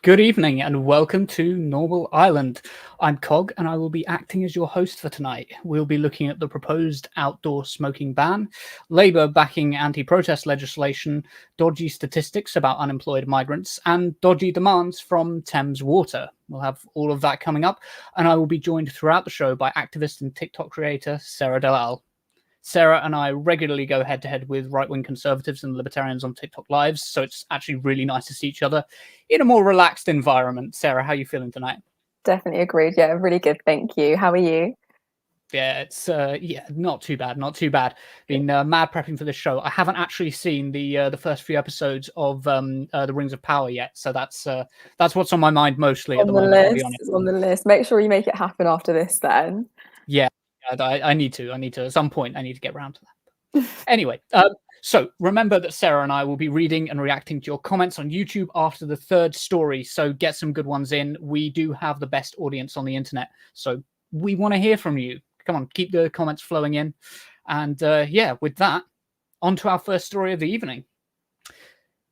Good evening and welcome to Normal Island. I'm Cog and I will be acting as your host for tonight. We'll be looking at the proposed outdoor smoking ban, Labour backing anti protest legislation, dodgy statistics about unemployed migrants, and dodgy demands from Thames Water. We'll have all of that coming up, and I will be joined throughout the show by activist and TikTok creator Sarah Dalal. Sarah and I regularly go head to head with right wing conservatives and libertarians on TikTok lives, so it's actually really nice to see each other in a more relaxed environment. Sarah, how are you feeling tonight? Definitely agreed. Yeah, really good. Thank you. How are you? Yeah, it's not too bad, not too bad. Been mad prepping for this show. I haven't actually seen the first few episodes of the Rings of Power yet, so that's what's on my mind mostly at On the the moment. I'll be list. honest. It's on the list. Make sure you make it happen after this then. Yeah, I need to. I need to at some point. I need to get around to that. Anyway, so remember that Sarah and I will be reading and reacting to your comments on YouTube after the third story. So get some good ones in. We do have the best audience on the internet, so we want to hear from you. Come on, keep the comments flowing in. And yeah, with that, on to our first story of the evening.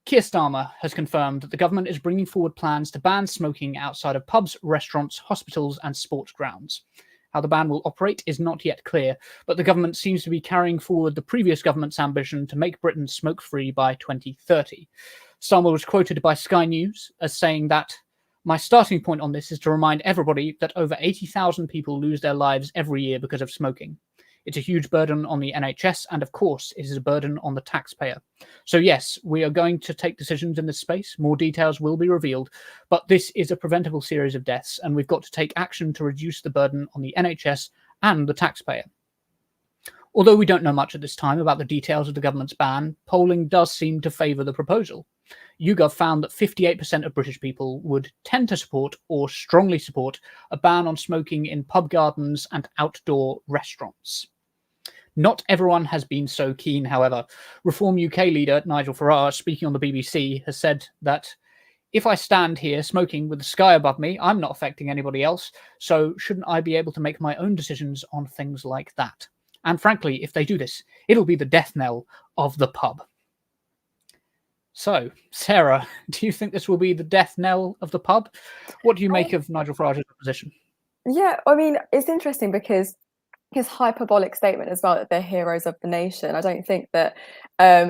Keir Starmer has confirmed that the government is bringing forward plans to ban smoking outside of pubs, restaurants, hospitals, and sports grounds. How the ban will operate is not yet clear, but the government seems to be carrying forward the previous government's ambition to make Britain smoke-free by 2030. Starmer was quoted by Sky News as saying that my starting point on this is to remind everybody that over 80,000 people lose their lives every year because of smoking. It's a huge burden on the NHS, and of course, it is a burden on the taxpayer. So yes, we are going to take decisions in this space. More details will be revealed, but this is a preventable series of deaths, and we've got to take action to reduce the burden on the NHS and the taxpayer. Although we don't know much at this time about the details of the government's ban, polling does seem to favour the proposal. YouGov found that 58% of British people would tend to support or strongly support a ban on smoking in pub gardens and outdoor restaurants. Not everyone has been so keen, however. Reform UK leader Nigel Farage, speaking on the BBC, has said that if I stand here smoking with the sky above me, I'm not affecting anybody else, so shouldn't I be able to make my own decisions on things like that? And frankly, if they do this, it'll be the death knell of the pub. So, Sarah, do you think this will be the death knell of the pub? What do you make of Nigel Farage's position? Yeah, I mean, it's interesting because his hyperbolic statement as well that they're heroes of the nation. I don't think that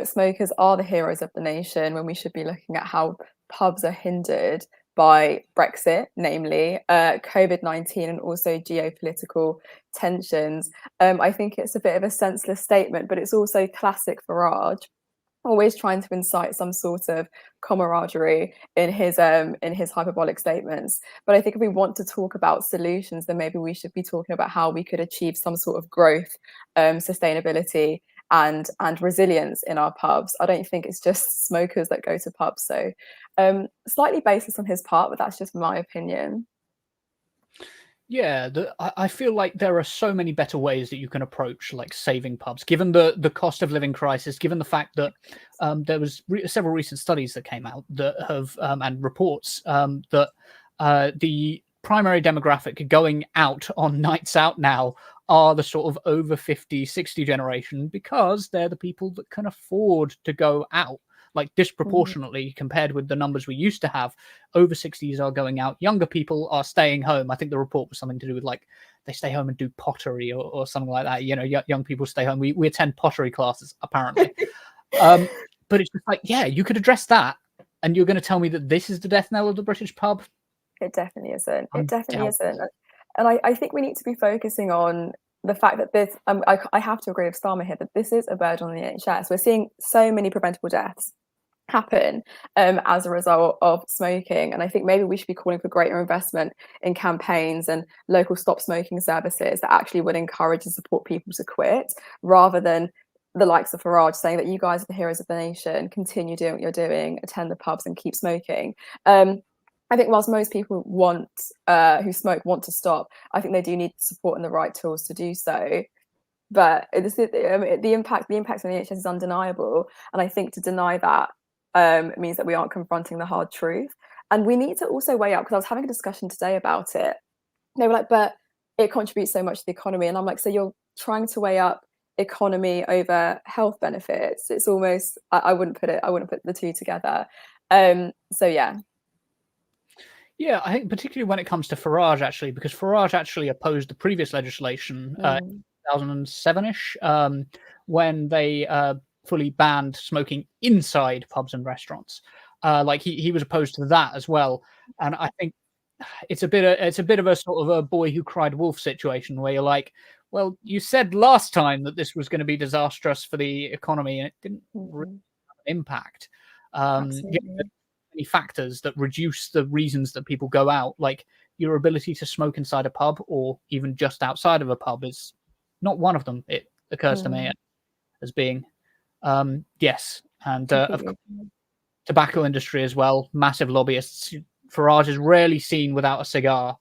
smokers are the heroes of the nation when we should be looking at how pubs are hindered by Brexit, namely COVID-19 and also geopolitical tensions. I think it's a bit of a senseless statement, but it's also classic Farage, always trying to incite some sort of camaraderie in his hyperbolic statements. But I think if we want to talk about solutions, then maybe we should be talking about how we could achieve some sort of growth, sustainability, and resilience in our pubs. I don't think it's just smokers that go to pubs. So slightly baseless on his part, but that's just my opinion. Yeah, I feel like there are so many better ways that you can approach like saving pubs, given the cost of living crisis, given the fact that there was several recent studies that came out that have and reports that the primary demographic going out on nights out now are the sort of over 50, 60 generation because they're the people that can afford to go out. Like disproportionately compared with the numbers we used to have, over 60s are going out. Younger people are staying home. I think the report was something to do with like they stay home and do pottery or something like that. You know, young people stay home. We attend pottery classes apparently. But it's just like, yeah, you could address that, and you're going to tell me that this is the death knell of the British pub? It definitely isn't. It I'm definitely doubtful. isn't. And I think we need to be focusing on the fact that this, I have to agree with Starmer here, that this is a burden on the NHS. We're seeing so many preventable deaths happen as a result of smoking. And I think maybe we should be calling for greater investment in campaigns and local stop smoking services that actually would encourage and support people to quit, rather than the likes of Farage saying that you guys are the heroes of the nation, continue doing what you're doing, attend the pubs and keep smoking. I think whilst most people who smoke want to stop, I think they do need support and the right tools to do so. But the impact on the NHS is undeniable, and I think to deny that means that we aren't confronting the hard truth. And we need to also weigh up, because I was having a discussion today about it. They were like, but it contributes so much to the economy. And I'm like, so you're trying to weigh up economy over health benefits? It's almost, I wouldn't put the two together. So yeah. Yeah, I think particularly when it comes to Farage, actually, because Farage actually opposed the previous legislation, 2007-ish, when they fully banned smoking inside pubs and restaurants. Like he was opposed to that as well, and I think it's a bit of a sort of a boy who cried wolf situation where you're like, well, you said last time that this was going to be disastrous for the economy, and it didn't really have an impact. Yeah, Absolutely. many factors that reduce the reasons that people go out, like your ability to smoke inside a pub or even just outside of a pub is not one of them. It occurs to me as being yes, and of Completely course, agree. tobacco industry as well. Massive lobbyists. Farage is rarely seen without a cigar.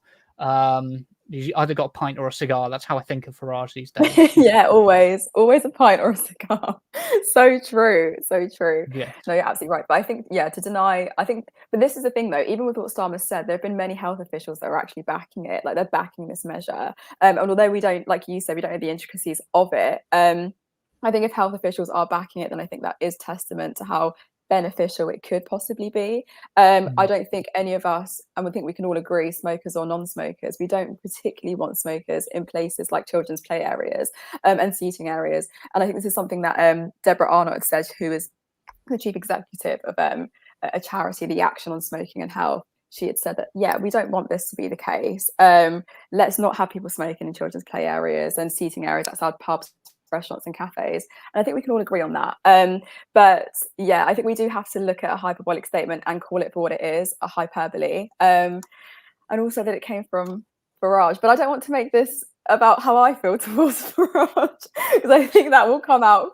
He's either got a pint or a cigar. That's how I think of Farage these days. Yeah, always a pint or a cigar. So true, so true. Yes. No, you're absolutely right. But I think, yeah, to deny, I think, but this is the thing though, even with what Starmer said, there have been many health officials that are actually backing it, like they're backing this measure. And although we don't, like you said, we don't know the intricacies of it, I think if health officials are backing it, then I think that is testament to how beneficial it could possibly be. I don't think any of us, and I think we can all agree, smokers or non-smokers, we don't particularly want smokers in places like children's play areas and seating areas. And I think this is something that Deborah Arnott said, who is the chief executive of a charity, the Action on Smoking and Health. She had said that, yeah, we don't want this to be the case. Let's not have people smoking in children's play areas and seating areas outside pubs, restaurants and cafes. And I think we can all agree on that. But yeah, I think we do have to look at a hyperbolic statement and call it for what it is, a hyperbole. And also that it came from Farage. But I don't want to make this about how I feel towards Farage, because I think that will come out.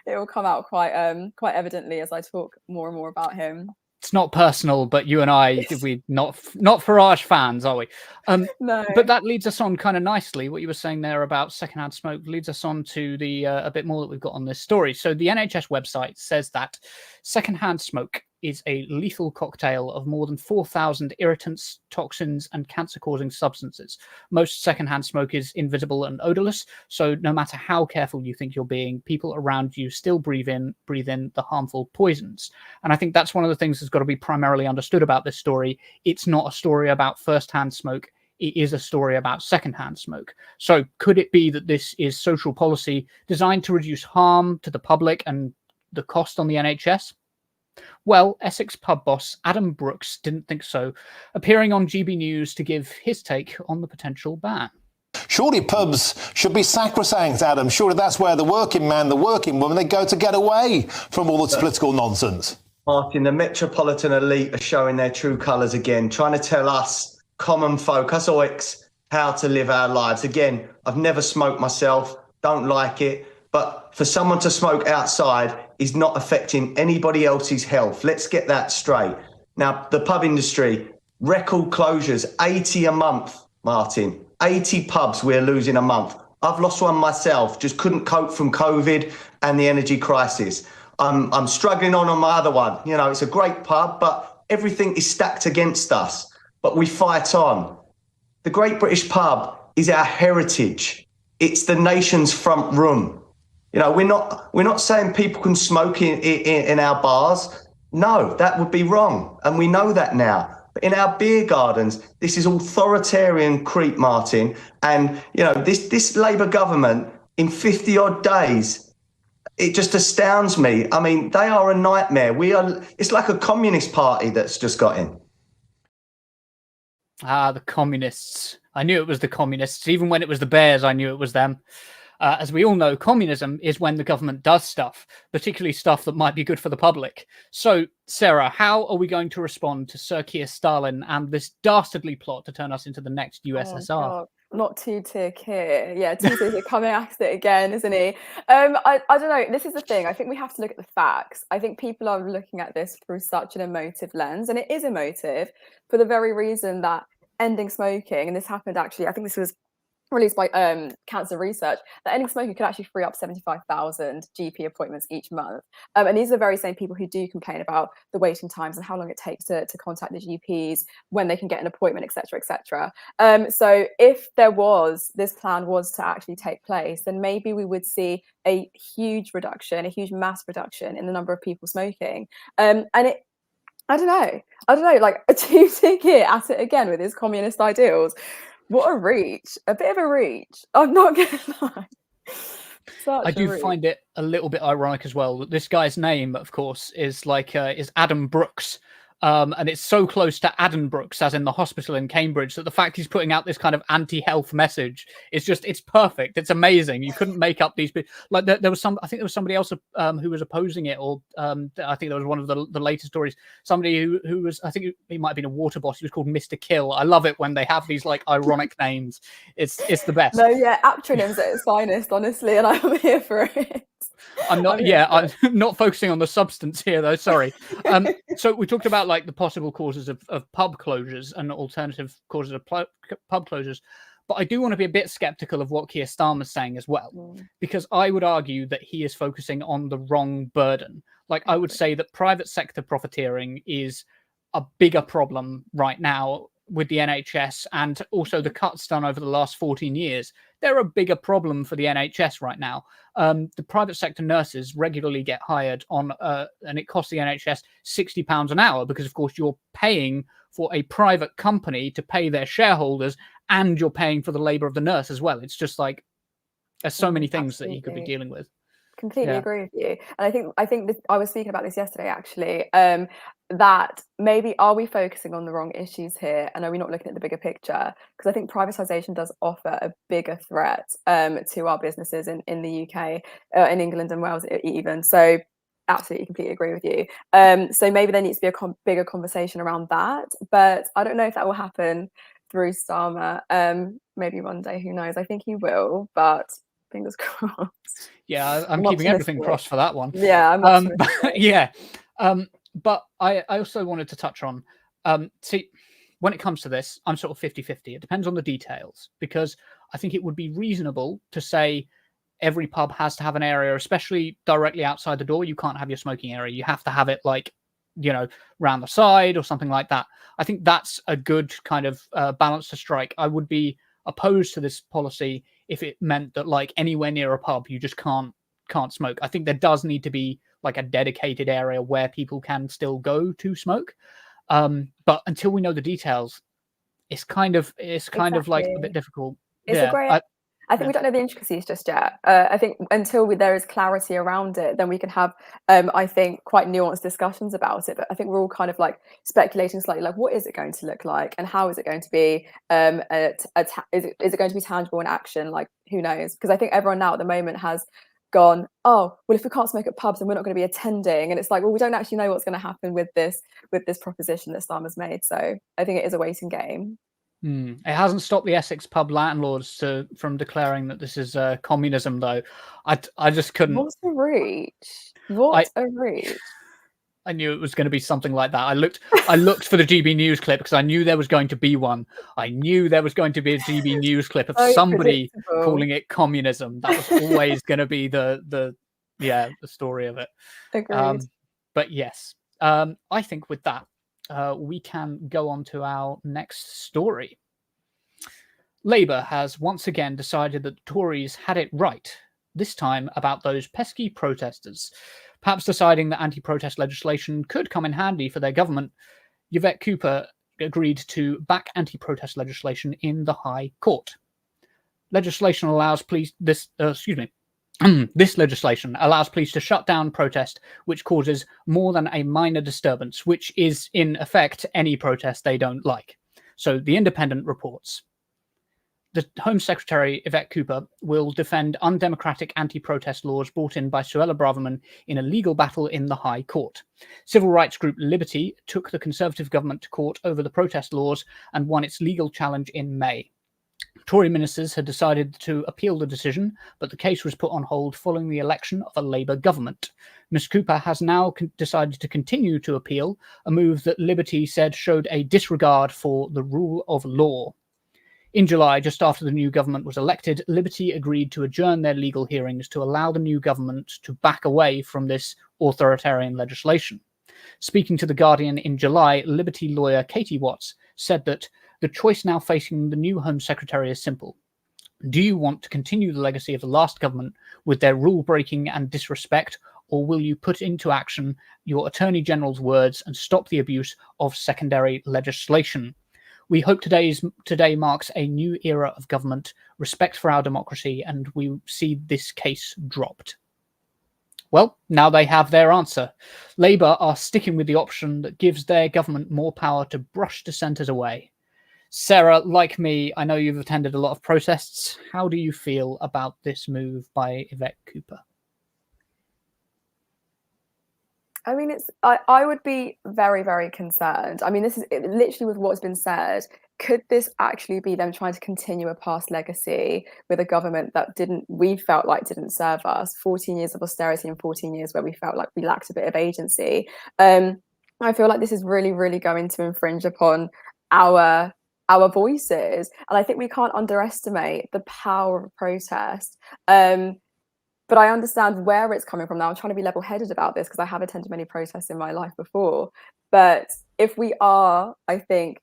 It will come out quite evidently as I talk more and more about him. It's not personal, but you and I, we not Farage fans, are we? No. But that leads us on kind of nicely. What you were saying there about secondhand smoke leads us on to the a bit more that we've got on this story. So the NHS website says that secondhand smoke is a lethal cocktail of more than 4,000 irritants, toxins, and cancer-causing substances. Most secondhand smoke is invisible and odorless, so no matter how careful you think you're being, people around you still breathe in the harmful poisons. And I think that's one of the things that's got to be primarily understood about this story. It's not a story about first-hand smoke. It is a story about secondhand smoke. So could it be that this is social policy designed to reduce harm to the public and the cost on the NHS? Well, Essex pub boss Adam Brooks didn't think so, appearing on GB News to give his take on the potential ban. Surely pubs should be sacrosanct, Adam. Surely that's where the working man, the working woman, they go to get away from all this political nonsense. Martin, the metropolitan elite are showing their true colours again, trying to tell us, common folk, us oiks, how to live our lives. Again, I've never smoked myself, don't like it, but for someone to smoke outside is not affecting anybody else's health. Let's get that straight. Now, the pub industry, record closures, 80 a month, Martin. 80 pubs we're losing a month. I've lost one myself, just couldn't cope from COVID and the energy crisis. I'm struggling on my other one. You know, it's a great pub, but everything is stacked against us. But we fight on. The Great British Pub is our heritage. It's the nation's front room. You know, we're not saying people can smoke in our bars. No, that would be wrong. And we know that now. But in our beer gardens, this is authoritarian creep, Martin. And, you know, this Labour government in 50 odd days, it just astounds me. I mean, they are a nightmare. It's like a communist party that's just got in. Ah, the communists. I knew it was the communists. Even when it was the Bears, I knew it was them. As we all know, communism is when the government does stuff, particularly stuff that might be good for the public. So, Sarah, how are we going to respond to Sir Keir Stalin and this dastardly plot to turn us into the next USSR? Not two-tier Keir. Yeah, two-tier coming at it again, isn't he? I don't know. This is the thing. I think we have to look at the facts. I think people are looking at this through such an emotive lens, and it is emotive for the very reason that ending smoking, and this happened actually, I think this was released by Cancer Research, that ending smoking could actually free up 75,000 GP appointments each month. And these are the very same people who do complain about the waiting times and how long it takes to contact the GPs, when they can get an appointment, etc., etc. So if this plan was to actually take place, then maybe we would see a huge reduction, a huge mass reduction in the number of people smoking. And I don't know. Like a two-ticket at it again with his communist ideals. What a reach! A bit of a reach. I'm not gonna lie. I do find it a little bit ironic as well that this guy's name, of course, is is Adam Brooks. And it's so close to Adam Brooks, as in the hospital in Cambridge, that the fact he's putting out this kind of anti-health message is it's perfect. It's amazing. You couldn't make up these. Like there was I think there was somebody else who was opposing it, or I think there was one of the latest stories. Somebody who was, I think he might have been a water boss. He was called Mr. Kill. I love it when they have these like ironic names. It's the best. No, yeah, acronyms at its finest, honestly, and I'm here for it. I'm not focusing on the substance here, though. Sorry. So we talked about like the possible causes of pub closures and alternative causes of pub closures, but I do want to be a bit skeptical of what Keir Starmer's saying as well, because I would argue that he is focusing on the wrong burden. Like I would say that private sector profiteering is a bigger problem right now with the NHS, and also the cuts done over the last 14 years. They're a bigger problem for the NHS right now. The private sector nurses regularly get hired on, and it costs the NHS £60 an hour because, of course, you're paying for a private company to pay their shareholders, and you're paying for the labour of the nurse as well. It's just like there's so many things that he could be dealing with. Completely agree with you, and I think I was speaking about this yesterday actually. That maybe are we focusing on the wrong issues here, and are we not looking at the bigger picture? Because I think privatisation does offer a bigger threat to our businesses in the UK, in England and Wales even. So absolutely, completely agree with you. So maybe there needs to be a bigger conversation around that, but I don't know if that will happen through Starmer. Maybe one day, who knows? I think he will, but fingers crossed. Yeah, I'm keeping everything crossed for that one. Yeah, I'm yeah. But I also wanted to touch on, see, when it comes to this, I'm sort of 50-50. It depends on the details, because I think it would be reasonable to say every pub has to have an area, especially directly outside the door. You can't have your smoking area. You have to have it like, round the side or something like that. I think that's a good kind of balance to strike. I would be opposed to this policy if it meant that like anywhere near a pub, you just can't smoke. I think there does need to be like a dedicated area where people can still go to smoke. But until we know the details, it's kind of like a bit difficult. It's a great. I think we don't know the intricacies just yet. I think until there is clarity around it, then we can have, I think, quite nuanced discussions about it. But I think we're all kind of like speculating slightly, like what is it going to look like, and how is it going to be? Is it going to be tangible in action? Like who knows? Because I think everyone now at the moment has gone, oh well, if we can't smoke at pubs, then we're not going to be attending, and it's like, well, we don't actually know what's going to happen with this proposition that Starmer's made. So I think it is a waiting game. It hasn't stopped the Essex pub landlords from declaring that this is communism, though. I just couldn't. What's a reach? What a reach! I knew it was going to be something like that. I looked for the GB News clip because I knew there was going to be one. I knew there was going to be a GB News clip of somebody calling it communism. That was always going to be the story of it. Agreed. But yes, I think with that, we can go on to our next story. Labour has once again decided that the Tories had it right, this time about those pesky protesters. Perhaps deciding that anti-protest legislation could come in handy for their government, Yvette Cooper agreed to back anti-protest legislation in the High Court. Legislation allows this legislation allows police to shut down protest which causes more than a minor disturbance, which is in effect any protest they don't like. So the Independent reports. The Home Secretary, Yvette Cooper, will defend undemocratic anti-protest laws brought in by Suella Braverman in a legal battle in the High Court. Civil rights group Liberty took the Conservative government to court over the protest laws and won its legal challenge in May. Tory ministers had decided to appeal the decision, but the case was put on hold following the election of a Labour government. Ms Cooper has now decided to continue to appeal, a move that Liberty said showed a disregard for the rule of law. In July, just after the new government was elected, Liberty agreed to adjourn their legal hearings to allow the new government to back away from this authoritarian legislation. Speaking to The Guardian in July, Liberty lawyer Katie Watts said that the choice now facing the new Home Secretary is simple. Do you want to continue the legacy of the last government with their rule-breaking and disrespect, or will you put into action your Attorney General's words and stop the abuse of secondary legislation? We hope today marks a new era of government, respect for our democracy, and we see this case dropped. Well, now they have their answer. Labour are sticking with the option that gives their government more power to brush dissenters away. Sarah, like me, I know you've attended a lot of protests. How do you feel about this move by Yvette Cooper? I mean, I would be very, very concerned. I mean, this is literally with what's been said. Could this actually be them trying to continue a past legacy with a government that we felt like didn't serve us? 14 years of austerity and 14 years where we felt like we lacked a bit of agency. I feel like this is really, really going to infringe upon our voices. And I think we can't underestimate the power of protest. But I understand where it's coming from now. I'm trying to be level-headed about this because I have attended many protests in my life before. But if we are, I think,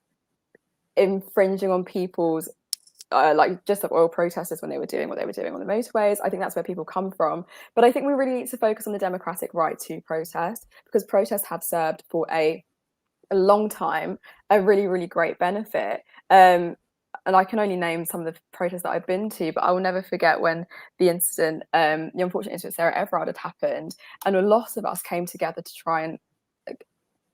infringing on people's, like just the oil protesters when they were doing what they were doing on the motorways, I think that's where people come from. But I think we really need to focus on the democratic right to protest, because protests have served for a long time a really, really great benefit. And I can only name some of the protests that I've been to, but I will never forget when the incident, the unfortunate incident with Sarah Everard had happened, and a lot of us came together to try and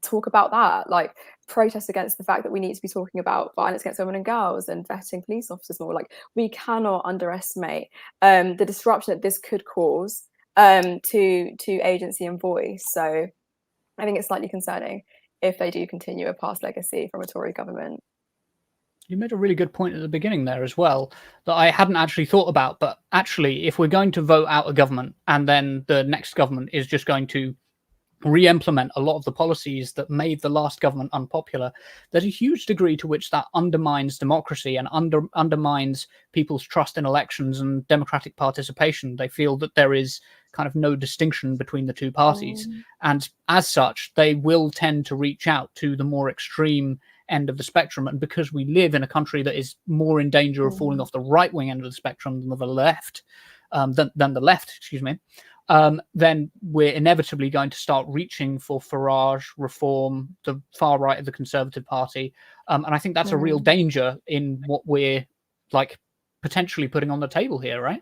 talk about that, like protest against the fact that we need to be talking about violence against women and girls and vetting police officers more. Like, we cannot underestimate the disruption that this could cause to agency and voice. So I think it's slightly concerning if they do continue a past legacy from a Tory government. You made a really good point at the beginning there as well that I hadn't actually thought about. But actually, if we're going to vote out a government and then the next government is just going to re-implement a lot of the policies that made the last government unpopular, there's a huge degree to which that undermines democracy and undermines people's trust in elections and democratic participation. They feel that there is kind of no distinction between the two parties. And as such, they will tend to reach out to the more extreme end of the spectrum. And because we live in a country that is more in danger of falling off the right wing end of the spectrum than the left, then we're inevitably going to start reaching for Farage, Reform, the far right of the Conservative Party. And I think that's a real danger in what we're like potentially putting on the table here, right?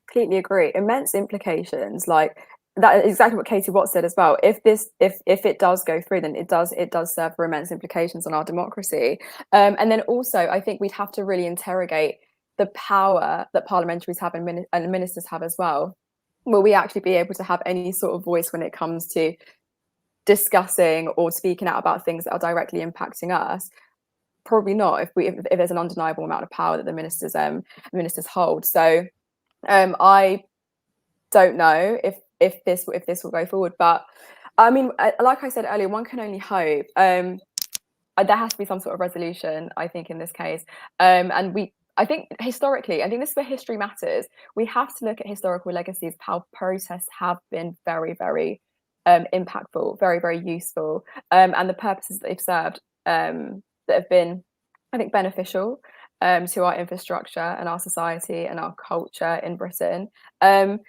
Completely agree. Immense implications. Like, that is exactly what Katie Watt said as well. If it does go through, then it does serve for immense implications on our democracy. And then also, I think we'd have to really interrogate the power that parliamentaries have and ministers have as well. Will we actually be able to have any sort of voice when it comes to discussing or speaking out about things that are directly impacting us? Probably not. If there's an undeniable amount of power that the ministers hold. So I don't know if this will go forward, but I mean, like I said earlier, one can only hope. There has to be some sort of resolution, I think, in this case. And I think historically, I think this is where history matters. We have to look at historical legacies, how protests have been very, very impactful, very, very useful, and the purposes that they've served that have been, I think, beneficial to our infrastructure and our society and our culture in Britain. And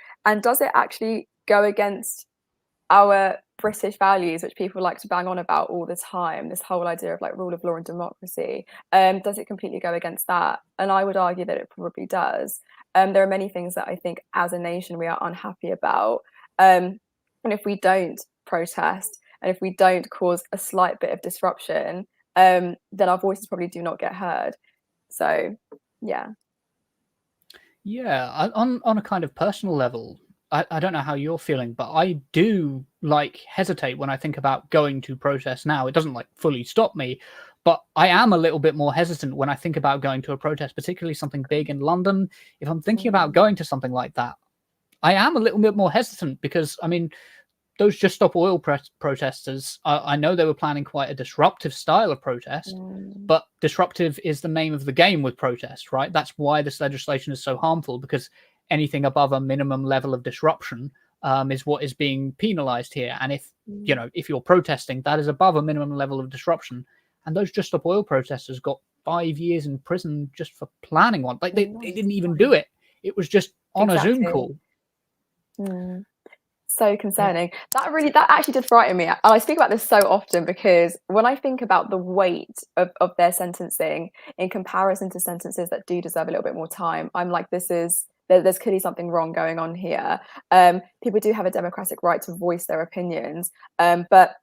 does it actually go against our British values, which people like to bang on about all the time, this whole idea of like rule of law and democracy? Does it completely go against that? And I would argue that it probably does. There are many things that I think as a nation we are unhappy about. And if we don't protest and if we don't cause a slight bit of disruption, then our voices probably do not get heard. So, yeah. Yeah, on a kind of personal level, I don't know how you're feeling, but I do hesitate when I think about going to protest now. It doesn't fully stop me, but I am a little bit more hesitant when I think about going to a protest, particularly something big in London. If I'm thinking about going to something like that, I am a little bit more hesitant because, I mean, those Just Stop Oil protesters, I know they were planning quite a disruptive style of protest, but disruptive is the name of the game with protest, right? That's why this legislation is so harmful, because anything above a minimum level of disruption is what is being penalized here. And if you're protesting, that is above a minimum level of disruption. And those Just Stop Oil protesters got 5 years in prison just for planning one. They didn't even do it. It was just on a Zoom call. So concerning. That actually did frighten me. And I speak about this so often because when I think about the weight of their sentencing in comparison to sentences that do deserve a little bit more time, I'm like, there's clearly something wrong going on here. People do have a democratic right to voice their opinions, but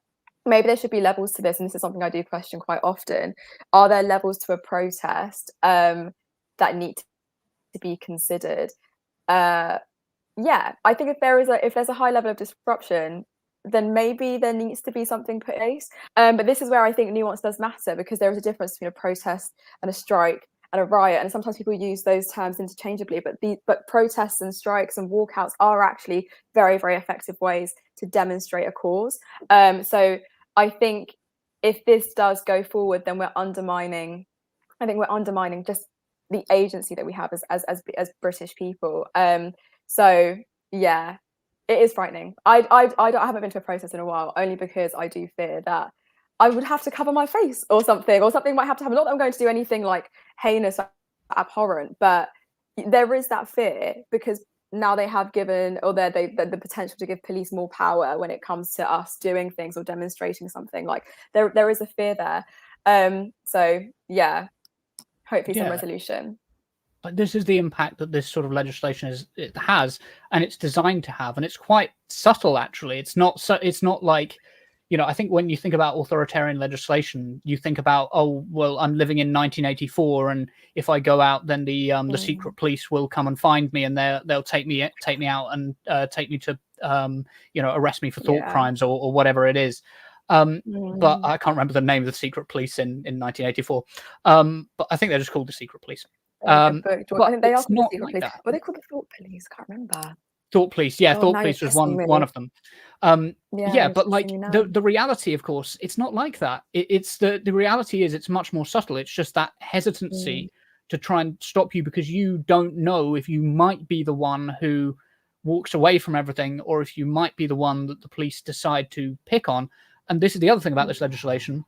maybe there should be levels to this, and this is something I do question quite often. Are there levels to a protest that need to be considered? Yeah, I think if there's a high level of disruption, then maybe there needs to be something put in place. But this is where I think nuance does matter, because there is a difference between a protest and a strike and a riot, and sometimes people use those terms interchangeably. But protests and strikes and walkouts are actually very, very effective ways to demonstrate a cause. So I think if this does go forward, then we're undermining. I think we're undermining just the agency that we have as British people. So yeah, it is frightening. I haven't been to a protest in a while, only because I do fear that I would have to cover my face or something might have to happen. Not that I'm going to do anything like heinous, abhorrent, but there is that fear, because now they have given, or the potential to give police more power when it comes to us doing things or demonstrating something. Like there is a fear there. So yeah, hopefully some resolution. But this is the impact that this sort of legislation has, and it's designed to have, and it's quite subtle. Actually, it's not like, I think when you think about authoritarian legislation, you think about, oh well, I'm living in 1984, and if I go out, then the secret police will come and find me, and they'll take me out and take me to arrest me for thought crimes or whatever it is. But I can't remember the name of the secret police in 1984. But I think they're just called the secret police. I think they are called the secret police. That. Were they called the thought police? I can't remember. Thought police, yeah, thought police was one of them. But like the reality, of course, it's not like that. It's the reality is it's much more subtle. It's just that hesitancy to try and stop you, because you don't know if you might be the one who walks away from everything, or if you might be the one that the police decide to pick on. And this is the other thing about this legislation.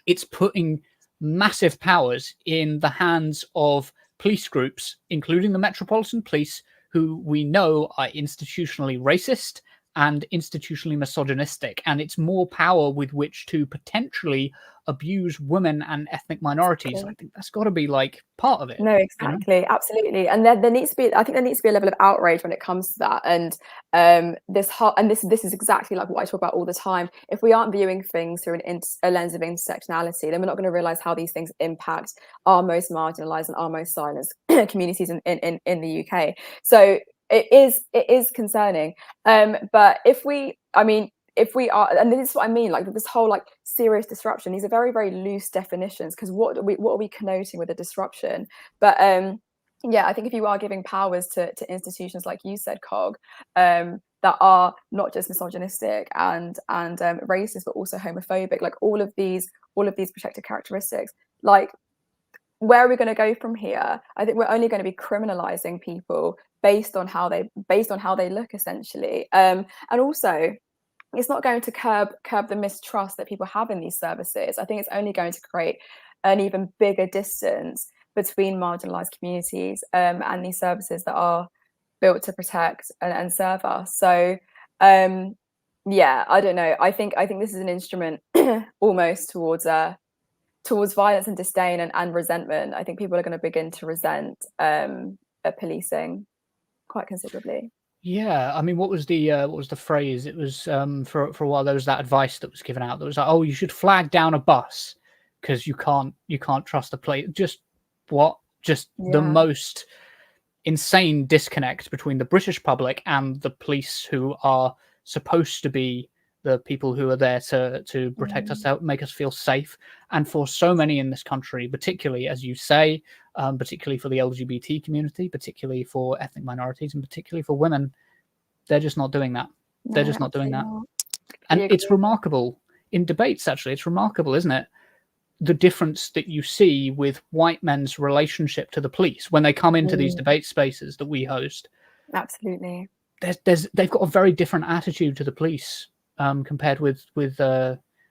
It's putting massive powers in the hands of police groups, including the Metropolitan Police, who we know are institutionally racist and institutionally misogynistic. And it's more power with which to potentially abuse women and ethnic minorities. I think that's got to be like part of it. No, exactly, absolutely. And there needs to be, I think there needs to be a level of outrage when it comes to that. And this is exactly like what I talk about all the time. If we aren't viewing things through a lens of intersectionality, then we're not going to realize how these things impact our most marginalized and our most silenced communities in the UK. So it is concerning. But if we are, and this is what I mean, like this whole like serious disruption, these are very, very loose definitions, because what are we connoting with a disruption? But I think if you are giving powers to institutions, like you said, Cog, that are not just misogynistic and racist, but also homophobic, like all of these protected characteristics, like where are we going to go from here? I think we're only going to be criminalizing people based on how they look, essentially, and also it's not going to curb the mistrust that people have in these services. I think it's only going to create an even bigger distance between marginalized communities and these services that are built to protect and serve us. So I don't know. I think this is an instrument almost towards violence and disdain and resentment. I think people are going to begin to resent policing quite considerably. Yeah, I mean, what was the phrase? It was for a while there was that advice that was given out that was like, oh, you should flag down a bus because you can't trust the police. The most insane disconnect between the British public and the police, who are supposed to be the people who are there to protect us, to make us feel safe. And for so many in this country, particularly, as you say, particularly for the LGBT community, particularly for ethnic minorities, and particularly for women, they're just not doing that. They're just not doing that. And it's remarkable in debates, actually. It's remarkable, isn't it? The difference that you see with white men's relationship to the police when they come into these debate spaces that we host. Absolutely. They've got a very different attitude to the police compared with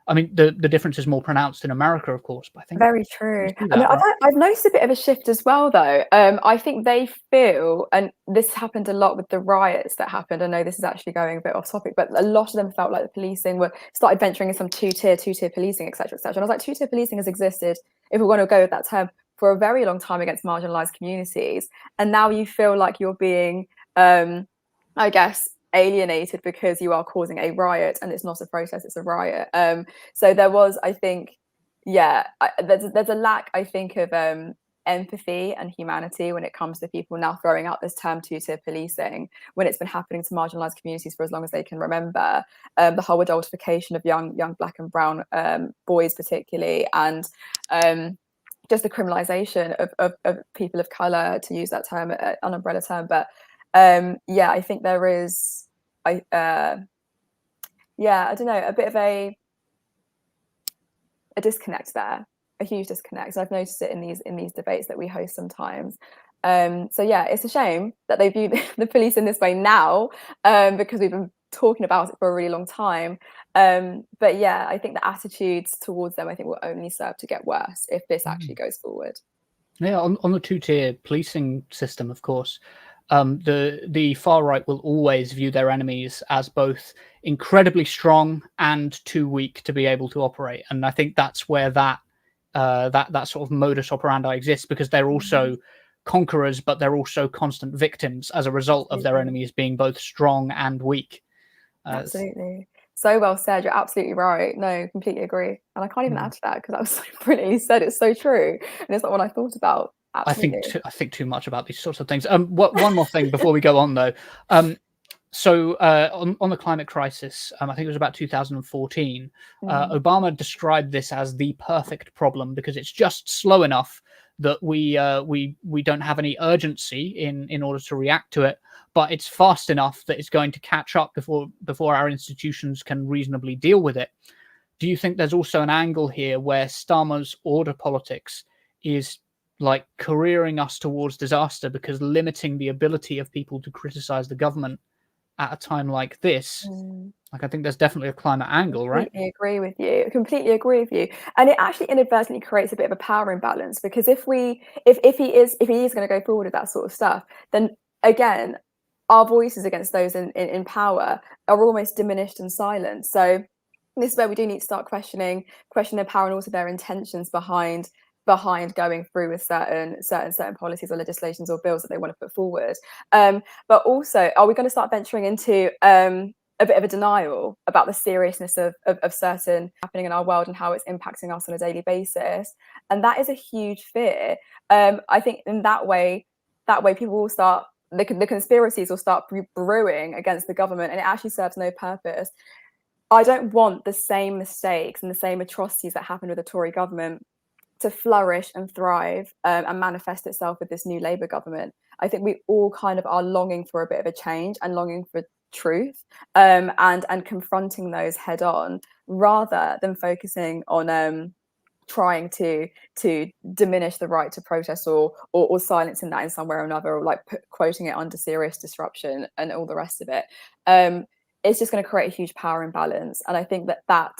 I mean, the difference is more pronounced in America, of course, but I think Very true. that, I mean, right? I've noticed a bit of a shift as well, though. I think they feel, and this happened a lot with the riots that happened. I know this is actually going a bit off topic, but a lot of them felt like the policing started venturing in some two-tier policing, etc., etc. And I was like, two-tier policing has existed, if we want to go with that term, for a very long time against marginalised communities, and now you feel like you're being, I guess, alienated because you are causing a riot, and it's not a protest, it's a riot. So there was, I think, there's a lack, I think, of empathy and humanity when it comes to people now throwing out this term two-tier policing, when it's been happening to marginalised communities for as long as they can remember. The whole adultification of young Black and brown boys particularly, and just the criminalisation of people of colour, to use that term, an umbrella term. But I think there is, I don't know, a bit of a disconnect there, a huge disconnect. And I've noticed it in these debates that we host sometimes. It's a shame that they view the police in this way now, because we've been talking about it for a really long time. I think the attitudes towards them, I think, will only serve to get worse if this actually goes forward. Yeah, on the two-tier policing system, of course, the far right will always view their enemies as both incredibly strong and too weak to be able to operate, and I think that's where that sort of modus operandi exists, because they're also conquerors, but they're also constant victims as a result of their enemies being both strong and weak. Absolutely. So well said. You're absolutely right. No, completely agree. And I can't even add to that because that was so brilliantly said. It's so true. And it's not what I thought about. Absolutely. I think too much about these sorts of things. One more thing before we go on, though. On the climate crisis, I think it was about 2014, Obama described this as the perfect problem because it's just slow enough that we don't have any urgency in order to react to it, but it's fast enough that it's going to catch up before our institutions can reasonably deal with it. Do you think there's also an angle here where Starmer's order politics is like careering us towards disaster because limiting the ability of people to criticize the government at a time like this? Like, I think there's definitely a climate angle, right? Completely agree with you. And it actually inadvertently creates a bit of a power imbalance, because if he is going to go forward with that sort of stuff, then again, our voices against those in power are almost diminished and silenced. So this is where we do need to start questioning their power and also their intentions behind going through with certain policies or legislations or bills that they want to put forward. But also, are we going to start venturing into a bit of a denial about the seriousness of certain happening in our world and how it's impacting us on a daily basis? And that is a huge fear. I think in that way people will start, the conspiracies will start brewing against the government, and it actually serves no purpose. I don't want the same mistakes and the same atrocities that happened with the Tory government to flourish and thrive and manifest itself with this new Labour government. I think we all kind of are longing for a bit of a change and longing for truth, and confronting those head on, rather than focusing on trying to diminish the right to protest or silencing that in some way or another, or like quoting it under serious disruption and all the rest of it. It's just going to create a huge power imbalance, and I think that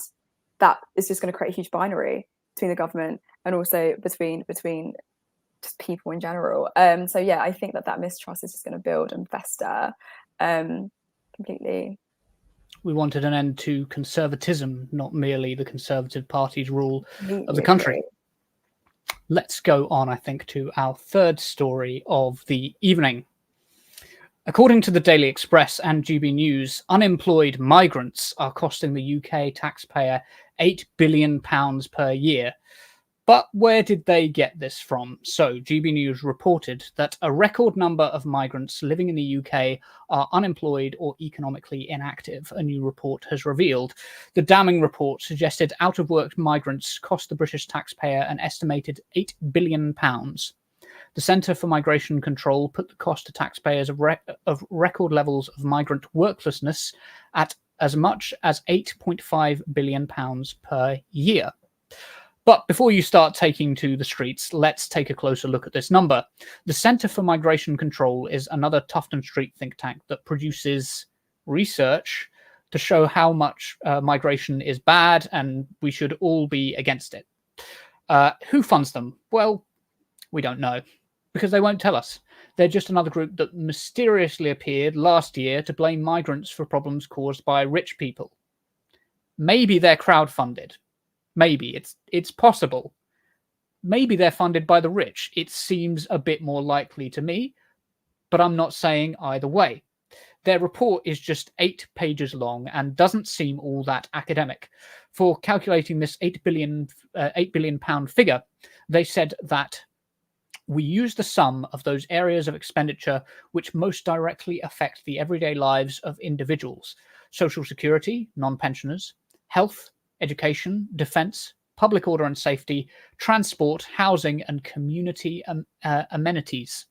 is just going to create a huge binary between the government and also between just people in general. I think that mistrust is just going to build and fester completely. We wanted an end to conservatism, not merely the Conservative Party's rule of the country. Let's go on, I think, to our third story of the evening. According to the Daily Express and GB News, unemployed migrants are costing the UK taxpayer £8 billion per year. But where did they get this from? So GB News reported that a record number of migrants living in the UK are unemployed or economically inactive, a new report has revealed. The damning report suggested out-of-work migrants cost the British taxpayer an estimated £8 billion. The Centre for Migration Control put the cost to taxpayers of record levels of migrant worklessness at as much as £8.5 billion per year. But before you start taking to the streets, let's take a closer look at this number. The Centre for Migration Control is another Tufton Street think tank that produces research to show how much migration is bad and we should all be against it. Who funds them? Well, we don't know because they won't tell us. They're just another group that mysteriously appeared last year to blame migrants for problems caused by rich people. Maybe they're crowdfunded. Maybe it's possible. Maybe they're funded by the rich. It seems a bit more likely to me, but I'm not saying either way. Their report is just 8 pages long and doesn't seem all that academic. For calculating this £8 billion figure, they said that we use the sum of those areas of expenditure which most directly affect the everyday lives of individuals: social security, non-pensioners, health, education, defence, public order and safety, transport, housing, and community amenities.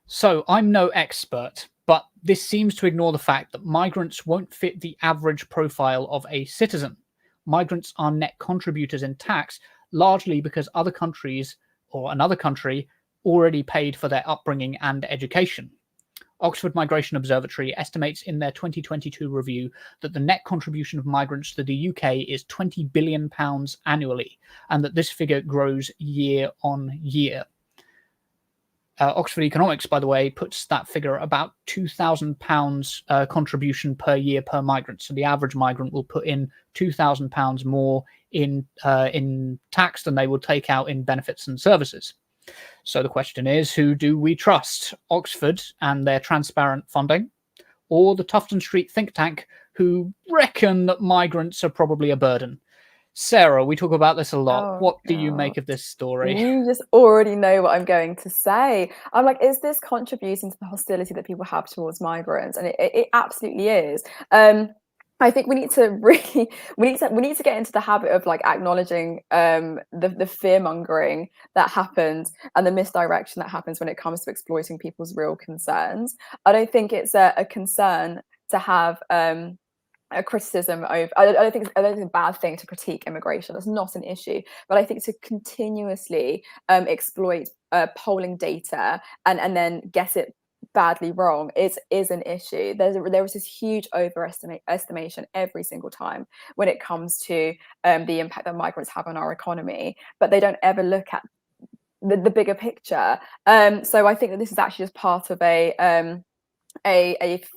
So I'm no expert, but this seems to ignore the fact that migrants won't fit the average profile of a citizen. Migrants are net contributors in tax, largely because other countries or another country already paid for their upbringing and education. Oxford Migration Observatory estimates in their 2022 review that the net contribution of migrants to the UK is £20 billion annually, and that this figure grows year on year. Oxford Economics, by the way, puts that figure about £2,000 contribution per year per migrant. So the average migrant will put in £2,000 more in tax than they will take out in benefits and services. So the question is, who do we trust? Oxford and their transparent funding, or the Tufton Street think tank who reckon that migrants are probably a burden? Sarah, we talk about this a lot. What do you make of this story? You just already know what I'm going to say. I'm like, is this contributing to the hostility that people have towards migrants? And it absolutely is. I think we need to really we need to get into the habit of like acknowledging the fear mongering that happens and the misdirection that happens when it comes to exploiting people's real concerns. I don't think it's a concern to have a criticism of. I don't think it's a bad thing to critique immigration. That's not an issue. But I think to continuously exploit polling data and then get it badly wrong is an issue. There is this huge overestimation every single time when it comes to the impact that migrants have on our economy, but they don't ever look at the bigger picture. So I think that this is actually just part of a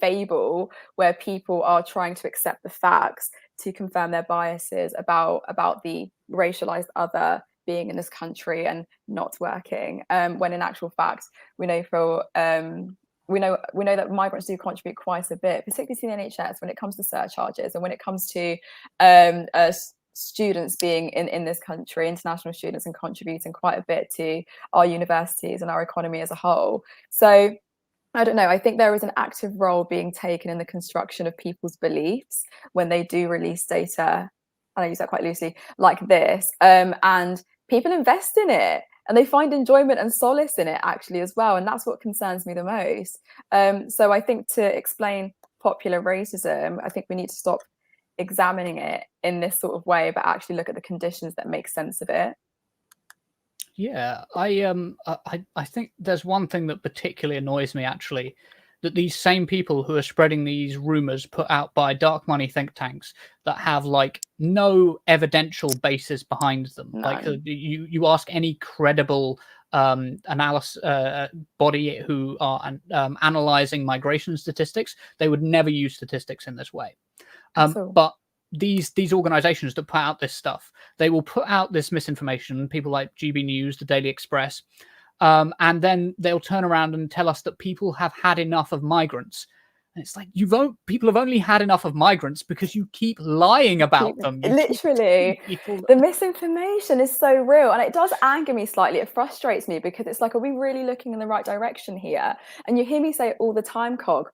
fable where people are trying to accept the facts to confirm their biases about the racialized other being in this country and not working, when in actual fact we know that migrants do contribute quite a bit, particularly to the NHS when it comes to surcharges and when it comes to students being in this country, international students, and contributing quite a bit to our universities and our economy as a whole. So I don't know. I think there is an active role being taken in the construction of people's beliefs when they do release data, and I use that quite loosely, like this, and people invest in it and they find enjoyment and solace in it actually as well, and that's what concerns me the most. So I think to explain popular racism, I think we need to stop examining it in this sort of way, but actually look at the conditions that make sense of it. Yeah, I think there's one thing that particularly annoys me actually, that these same people who are spreading these rumors put out by dark money think tanks that have like no evidential basis behind them. None. Like you ask any credible analysis body who are analyzing migration statistics, they would never use statistics in this way. But these organizations that put out this stuff, they will put out this misinformation, people like GB News, the Daily Express, and then they'll turn around and tell us that people have had enough of migrants. And it's like, people have only had enough of migrants because you keep lying about them. Literally, the misinformation is so real, and it does anger me slightly. It frustrates me because it's like, are we really looking in the right direction here? And you hear me say it all the time, Cog.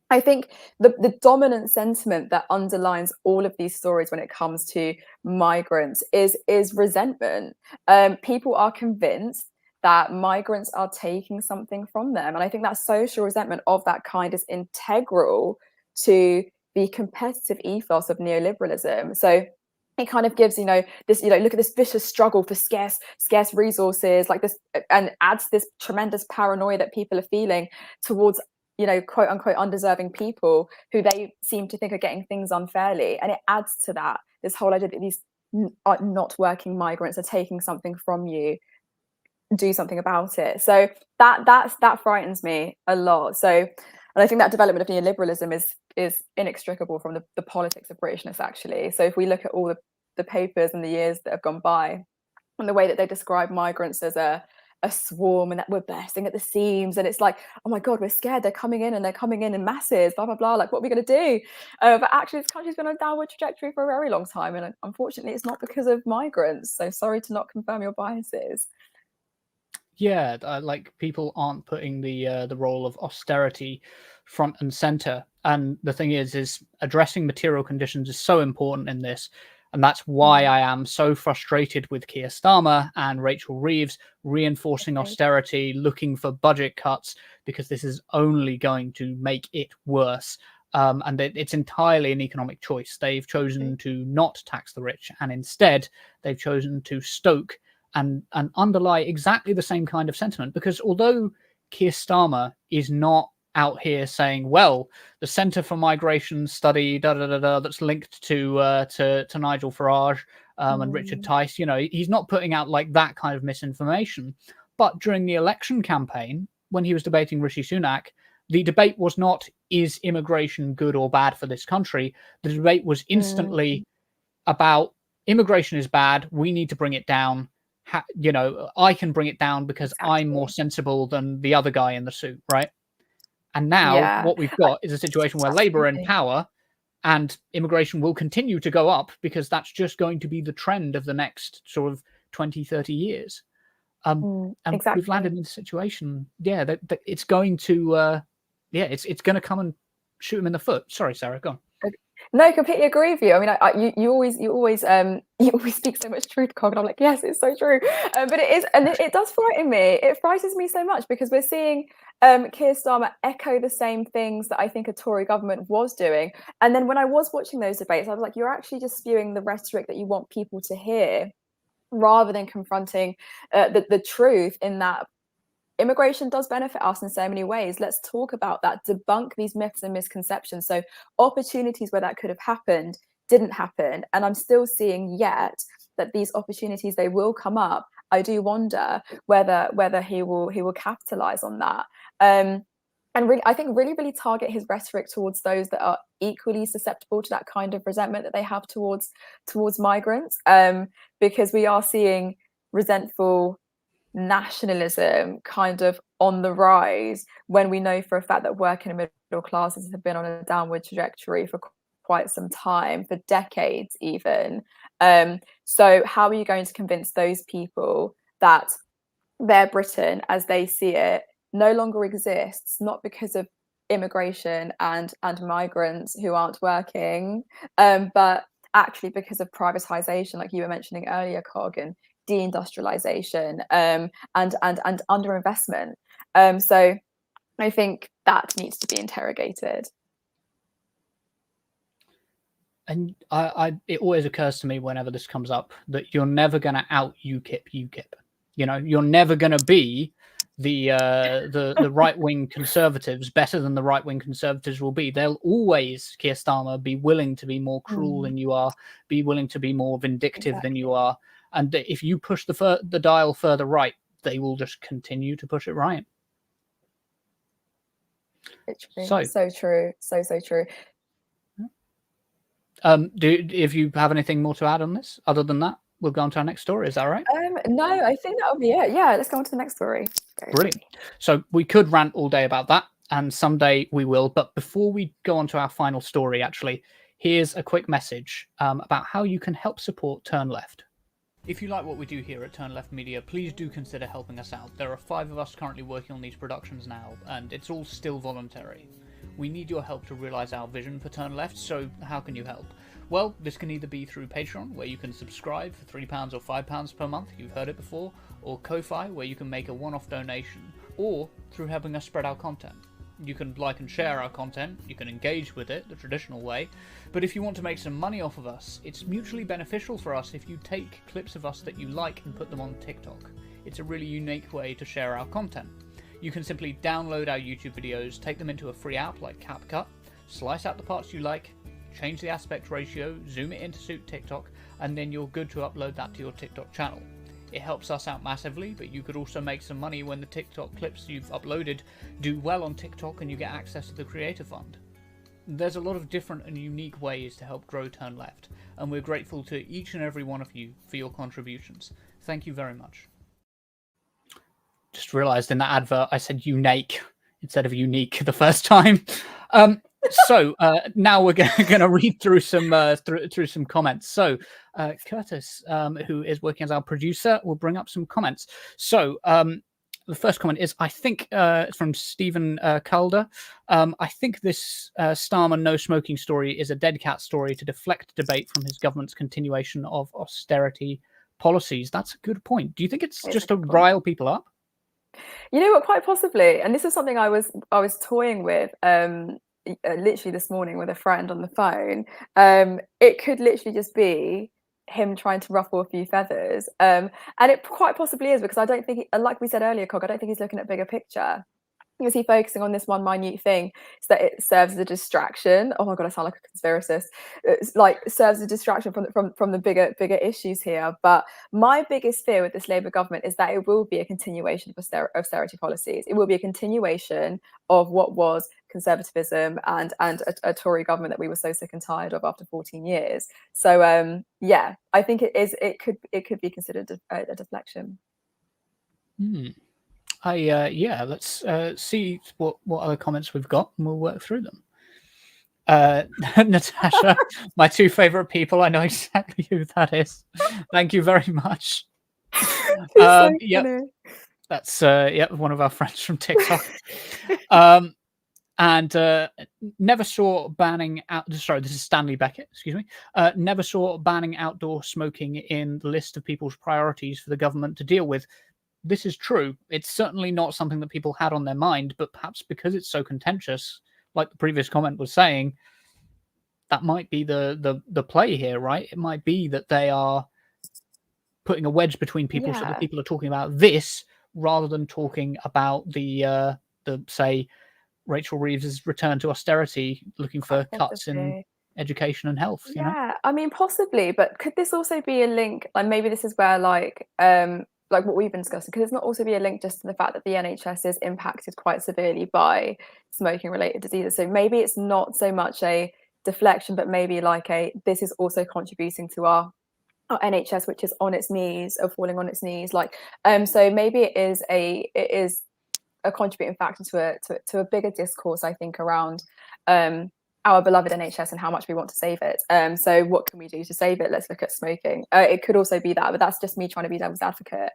I think the dominant sentiment that underlines all of these stories when it comes to migrants is resentment. People are convinced that migrants are taking something from them. And I think that social resentment of that kind is integral to the competitive ethos of neoliberalism. So it kind of gives, this, look at this vicious struggle for scarce resources like this, and adds this tremendous paranoia that people are feeling towards quote unquote undeserving people who they seem to think are getting things unfairly. And it adds to that, this whole idea that these not working migrants are taking something from you, do something about it. So that frightens me a lot. So, and I think that development of neoliberalism is inextricable from the politics of Britishness, actually. So if we look at all the papers and the years that have gone by, and the way that they describe migrants as a swarm and that we're bursting at the seams, and it's like, oh my god, we're scared, they're coming in masses, blah blah blah, like what are we going to do? But actually this country's been on a downward trajectory for a very long time, and unfortunately it's not because of migrants. So sorry to not confirm your biases. Yeah, like people aren't putting the role of austerity front and center, and the thing is addressing material conditions is so important in this. And that's why I am so frustrated with Keir Starmer and Rachel Reeves reinforcing austerity, looking for budget cuts, because this is only going to make it worse. And it's entirely an economic choice. They've chosen to not tax the rich, and instead they've chosen to stoke and underlie exactly the same kind of sentiment. Because although Keir Starmer is not out here saying, well, the Centre for Migration study, that's linked to Nigel Farage and Richard Tice, he's not putting out like that kind of misinformation. But during the election campaign, when he was debating Rishi Sunak, the debate was not, is immigration good or bad for this country? The debate was instantly about, immigration is bad, we need to bring it down. I can bring it down because I'm more sensible than the other guy in the suit, right? And now what we've got is a situation where Labour are in power, and immigration will continue to go up because that's just going to be the trend of the next sort of 20, 30 years. And we've landed in a situation, that it's going to, it's going to come and shoot him in the foot. Sorry, Sarah, go on. No, completely agree with you. I mean, you always speak so much truth, Cog, and I'm like, yes, it's so true. But it is, and it does frighten me. It frightens me so much because we're seeing Keir Starmer echo the same things that I think a Tory government was doing. And then when I was watching those debates, I was like, you're actually just spewing the rhetoric that you want people to hear, rather than confronting the truth in that immigration does benefit us in so many ways. Let's talk about that, debunk these myths and misconceptions. So opportunities where that could have happened didn't happen, and I'm still seeing yet that these opportunities, they will come up. I do wonder whether he will capitalize on that, and really, I think really target his rhetoric towards those that are equally susceptible to that kind of resentment that they have towards migrants, because we are seeing resentful nationalism kind of on the rise, when we know for a fact that working and middle classes have been on a downward trajectory for quite some time, for decades even. So how are you going to convince those people that their Britain, as they see it, no longer exists, not because of immigration and migrants who aren't working, but actually because of privatization, like you were mentioning earlier, Cog, and deindustrialization, and underinvestment. So I think that needs to be interrogated. And it always occurs to me whenever this comes up that you're never going to out UKIP. You're never going to be the right-wing Conservatives better than the right-wing Conservatives will be. They'll always, Keir Starmer, be willing to be more cruel than you are, be willing to be more vindictive than you are. And if you push the dial further right, they will just continue to push it right. Literally. So true. So true. If you have anything more to add on this, other than that, we'll go on to our next story. Is that right? No, I think that'll be it. Yeah, let's go on to the next story. Brilliant. So we could rant all day about that, and someday we will. But before we go on to our final story, actually, here's a quick message about how you can help support Turn Left. If you like what we do here at Turn Left Media, please do consider helping us out. There are 5 of us currently working on these productions now, and it's all still voluntary. We need your help to realise our vision for Turn Left, so how can you help? Well, this can either be through Patreon, where you can subscribe for £3 or £5 per month, you've heard it before, or Ko-Fi, where you can make a one-off donation, or through helping us spread our content. You can like and share our content, you can engage with it the traditional way, but if you want to make some money off of us, it's mutually beneficial for us if you take clips of us that you like and put them on TikTok. It's a really unique way to share our content. You can simply download our YouTube videos, take them into a free app like CapCut, slice out the parts you like, change the aspect ratio, zoom it in to suit TikTok, and then you're good to upload that to your TikTok channel. It helps us out massively, but you could also make some money when the TikTok clips you've uploaded do well on TikTok and you get access to the Creator Fund. There's a lot of different and unique ways to help grow Turn Left, and we're grateful to each and every one of you for your contributions. Thank you very much. Just realised in that advert I said unique instead of unique the first time. So now we're going to read through some through some comments. So Curtis, who is working as our producer, will bring up some comments. So the first comment is, I think, from Stephen Calder. I think this Starmer no smoking story is a dead cat story to deflect debate from his government's continuation of austerity policies. That's a good point. Do you think it's just to rile people up? You know what, quite possibly. And this is something I was toying with literally this morning with a friend on the phone. It could literally just be him trying to ruffle a few feathers. And it quite possibly is, because I don't think, like we said earlier, Cog, I don't think he's looking at bigger picture. Is he focusing on this one minute thing so that it serves as a distraction? Oh my God, I sound like a conspiracist. It's like serves as a distraction from the bigger issues here. But my biggest fear with this Labour government is that it will be a continuation of austerity policies. It will be a continuation of what was conservatism and a Tory government that we were so sick and tired of after 14 years. So yeah, I think it could be considered a deflection. Yeah, let's see what other comments we've got, and we'll work through them. Natasha, my two favourite people. I know exactly who that is. Thank you very much. Yeah, that's one of our friends from TikTok. And never saw banning out. Sorry, this is Stanley Beckett. Excuse me. Never saw banning outdoor smoking in the list of people's priorities for the government to deal with. This is true. It's certainly not something that people had on their mind, but perhaps because it's so contentious, like the previous comment was saying, that might be the play here, right? It might be that they are putting a wedge between people so that people are talking about this rather than talking about the say Rachel Reeves's return to austerity, looking for cuts in education and health. You know? I mean, possibly, but could this also be a link? Like maybe this is where like what we've been discussing, could this not also be a link just to the fact that the NHS is impacted quite severely by smoking related diseases? So maybe it's not so much a deflection, but maybe like this is also contributing to our NHS, which is on its knees, or falling on its knees. Like so maybe it is a contributing factor to a bigger discourse, I think, around our beloved NHS and how much we want to save it. So what can we do to save it? Let's look at smoking. It could also be that, but that's just me trying to be devil's advocate.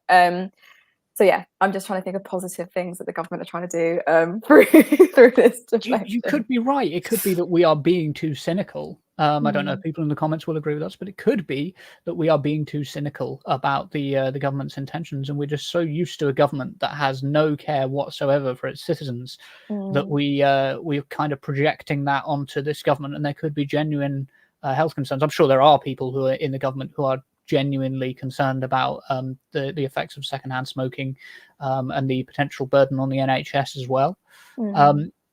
So yeah, I'm just trying to think of positive things that the government are trying to do through this deflection. You could be right. It could be that we are being too cynical. I don't know if people in the comments will agree with us, but it could be that we are being too cynical about the government's intentions, and we're just so used to a government that has no care whatsoever for its citizens that we're kind of projecting that onto this government, and there could be genuine health concerns. I'm sure there are people who are in the government who are genuinely concerned about the effects of secondhand smoking and the potential burden on the NHS as well.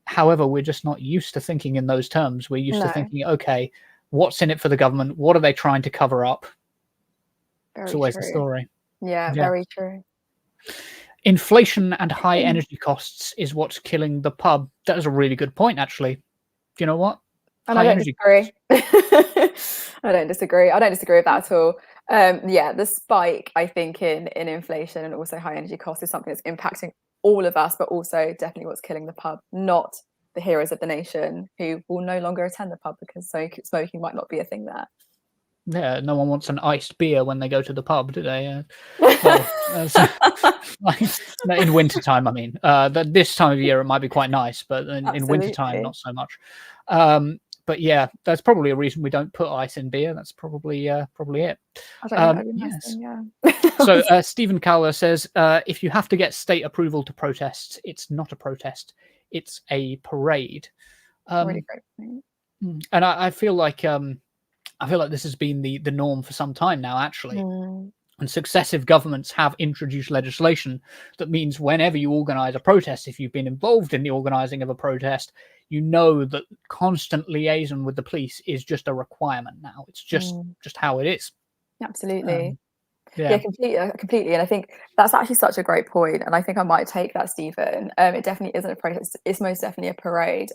However, we're just not used to thinking in those terms. We're used to thinking, okay, what's in it for the government? What are they trying to cover up? It's always the story. Yeah, very true. Inflation and high energy costs is what's killing the pub. That is a really good point, actually. Do you know what? And I don't disagree. I don't disagree with that at all. Yeah, the spike, I think, in inflation and also high energy costs is something that's impacting all of us, but also definitely what's killing the pub, not the heroes of the nation who will no longer attend the pub because smoking might not be a thing there. Yeah, no one wants an iced beer when they go to the pub, do they? In wintertime, I mean. This time of year, it might be quite nice, but in wintertime, not so much. But yeah, that's probably a reason we don't put ice in beer. That's probably it. I don't know. Yes. So Stephen Cowler says, if you have to get state approval to protest, it's not a protest, it's a parade. Really great point. And I feel like this has been the norm for some time now, actually. And successive governments have introduced legislation that means whenever you organize a protest, if you've been involved in the organizing of a protest, you know that constant liaison with the police is just a requirement now. It's just how it is. Absolutely. Yeah, completely. And I think that's actually such a great point. And I think I might take that, Stephen. It definitely isn't a protest. It's most definitely a parade.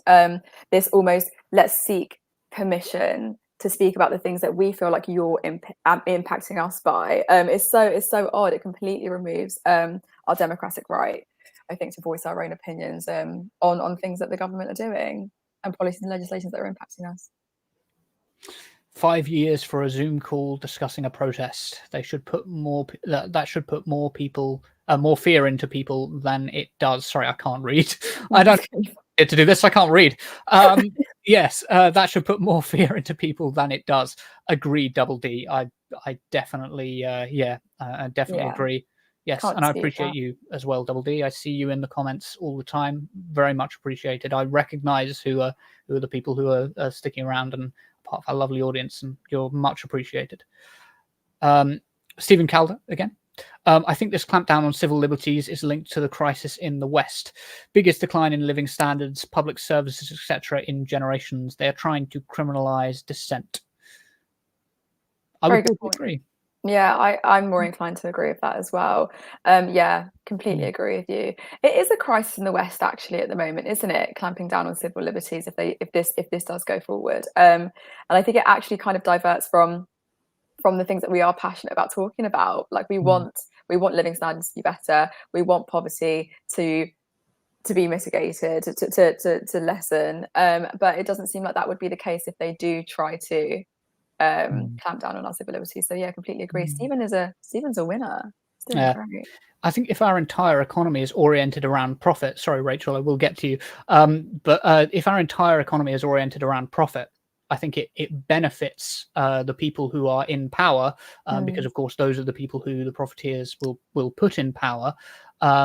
This almost, let's seek permission to speak about the things that we feel like you're impacting us by. It's so odd. It completely removes our democratic right, I think, to voice our own opinions on things that the government are doing and policies and legislations that are impacting us. 5 years for a Zoom call discussing a protest. They should put more. That should put more people, more fear into people than it does. Sorry, I can't read. I don't get to do this. I can't read. Yes, that should put more fear into people than it does. Agreed, Double D. I definitely, definitely agree. Yes, and I appreciate you as well, Double D. I see you in the comments all the time. Very much appreciated. I recognise who are the people who are sticking around and part of our lovely audience, and you're much appreciated. Stephen Calder again. I think this clampdown on civil liberties is linked to the crisis in the West. Biggest decline in living standards, public services, etc. in generations. They are trying to criminalise dissent. I would agree. Yeah, I'm more inclined to agree with that as well. Completely agree with you. It is a crisis in the West actually at the moment, isn't it? Clamping down on civil liberties if this does go forward. And I think it actually kind of diverts from the things that we are passionate about talking about. Like we want living standards to be better. We want poverty to be mitigated, to lessen. But it doesn't seem like that would be the case if they do try to clamp down on our civil liberties. So yeah, completely agree. Stephen's a winner. Great. I think if our entire economy is oriented around profit, sorry Rachel, I will get to you, but if our entire economy is oriented around profit, I think it benefits the people who are in power, because of course those are the people who the profiteers will put in power.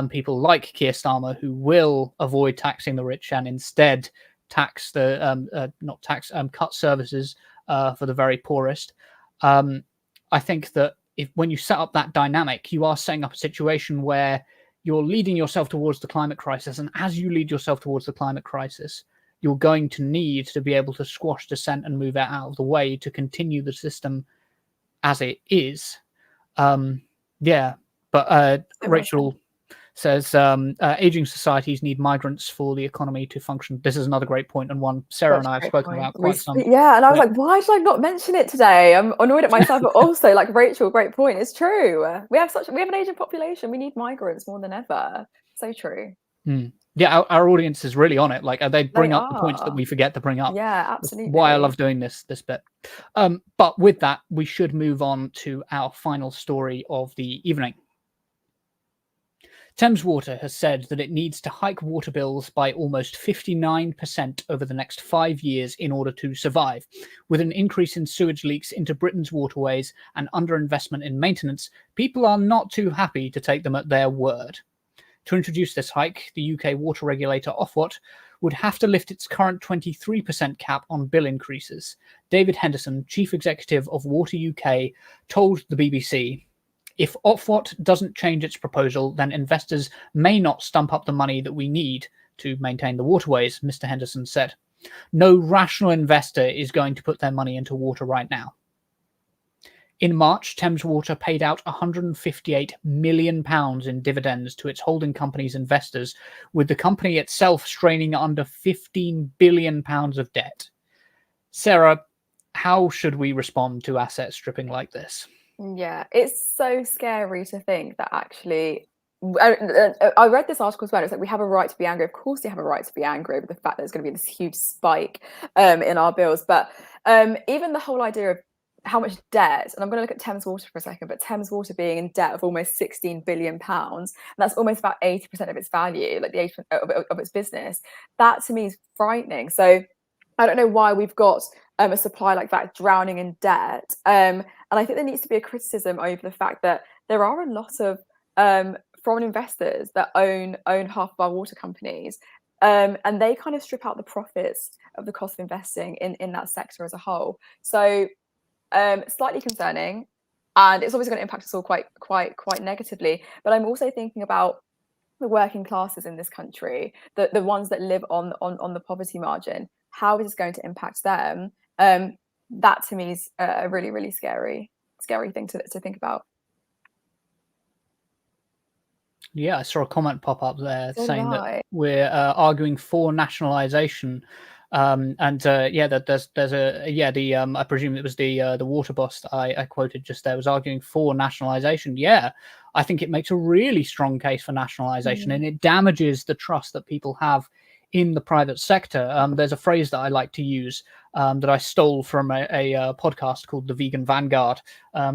People like Keir Starmer, who will avoid taxing the rich and instead tax the cut services for the very poorest. I think that when you set up that dynamic, you are setting up a situation where you're leading yourself towards the climate crisis, and as you lead yourself towards the climate crisis, you're going to need to be able to squash dissent and move it out of the way to continue the system as it is. Rachel says aging societies need migrants for the economy to function. This is another great point, and one Sarah and I have spoken about quite some. Yeah, and I was like, why did I not mention it today? I'm annoyed at myself, but also like Rachel, great point. It's true. We have an aging population. We need migrants more than ever. So true. Yeah, our audience is really on it. Like they bring up the points that we forget to bring up. Yeah, absolutely. That's why I love doing this bit. But with that, we should move on to our final story of the evening. Thames Water has said that it needs to hike water bills by almost 59% over the next 5 years in order to survive. With an increase in sewage leaks into Britain's waterways and underinvestment in maintenance, people are not too happy to take them at their word. To introduce this hike, the UK water regulator Ofwat would have to lift its current 23% cap on bill increases. David Henderson, Chief Executive of Water UK, told the BBC, "If Ofwat doesn't change its proposal, then investors may not stump up the money that we need to maintain the waterways," Mr. Henderson said. "No rational investor is going to put their money into water right now." In March, Thames Water paid out £158 million in dividends to its holding company's investors, with the company itself straining under £15 billion of debt. Sarah, how should we respond to asset stripping like this? Yeah, it's so scary to think that actually. I read this article as well. It's like we have a right to be angry. Of course, we have a right to be angry over the fact that there's going to be this huge spike in our bills. But even the whole idea of how much debt, and I'm going to look at Thames Water for a second, but Thames Water being in debt of almost £16 billion, and that's almost about 80% of its value, like the 80% of its business. That to me is frightening. So I don't know why we've got a supply like that drowning in debt. And I think there needs to be a criticism over the fact that there are a lot of foreign investors that own half of our water companies, and they kind of strip out the profits of the cost of investing in that sector as a whole. So slightly concerning. and it's obviously going to impact us all quite negatively. But I'm also thinking about the working classes in this country, the ones that live on the poverty margin. How is this going to impact them? That to me is a really scary thing to think about. Yeah, I saw a comment pop up there So saying did that we're arguing for nationalisation, that there's a I presume it was the water boss that I quoted just there was arguing for nationalisation. Yeah, I think it makes a really strong case for nationalisation, and it damages the trust that people have in the private sector. There's a phrase that I like to use that I stole from a podcast called The Vegan Vanguard.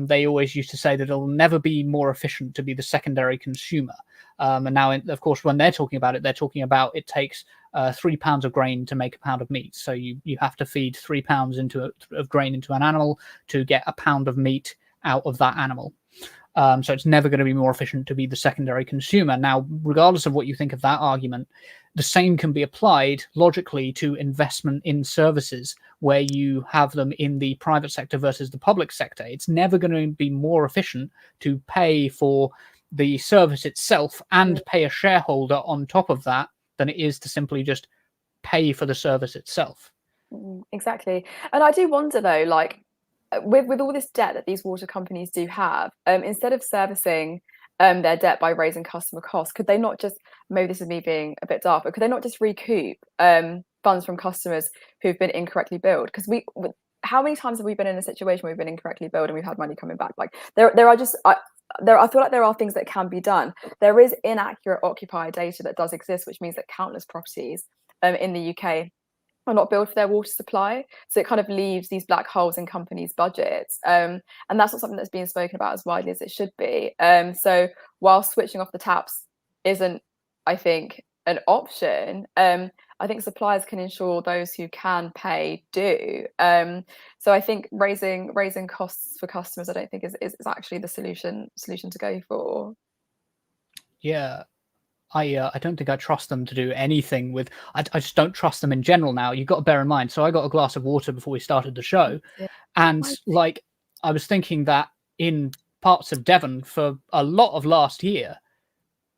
They always used to say that it'll never be more efficient to be the secondary consumer. And now, of course, when they're talking about it, they're talking about it takes 3 pounds of grain to make a pound of meat. So you have to feed 3 pounds of grain into an animal to get a pound of meat out of that animal. So it's never going to be more efficient to be the secondary consumer. Now, regardless of what you think of that argument, the same can be applied logically to investment in services where you have them in the private sector versus the public sector. It's never going to be more efficient to pay for the service itself and pay a shareholder on top of that than it is to simply just pay for the service itself. Exactly. And I do wonder though, like with all this debt that these water companies do have, instead of servicing their debt by raising customer costs, could they not just, maybe this is me being a bit dark, but could they not just recoup funds from customers who've been incorrectly billed? Because how many times have we been in a situation where we've been incorrectly billed and we've had money coming back? Like there are just I feel like there are things that can be done. There is inaccurate occupier data that does exist, which means that countless properties in the UK are not billed for their water supply. So it kind of leaves these black holes in companies' budgets. And that's not something that's being spoken about as widely as it should be. So while switching off the taps isn't, I think, an option, I think suppliers can ensure those who can pay do. So I think raising costs for customers, I don't think is actually the solution to go for. Yeah. I don't think I trust them to do anything with. I just don't trust them in general now. You've got to bear in mind. So I got a glass of water before we started the show, and like I was thinking that in parts of Devon for a lot of last year,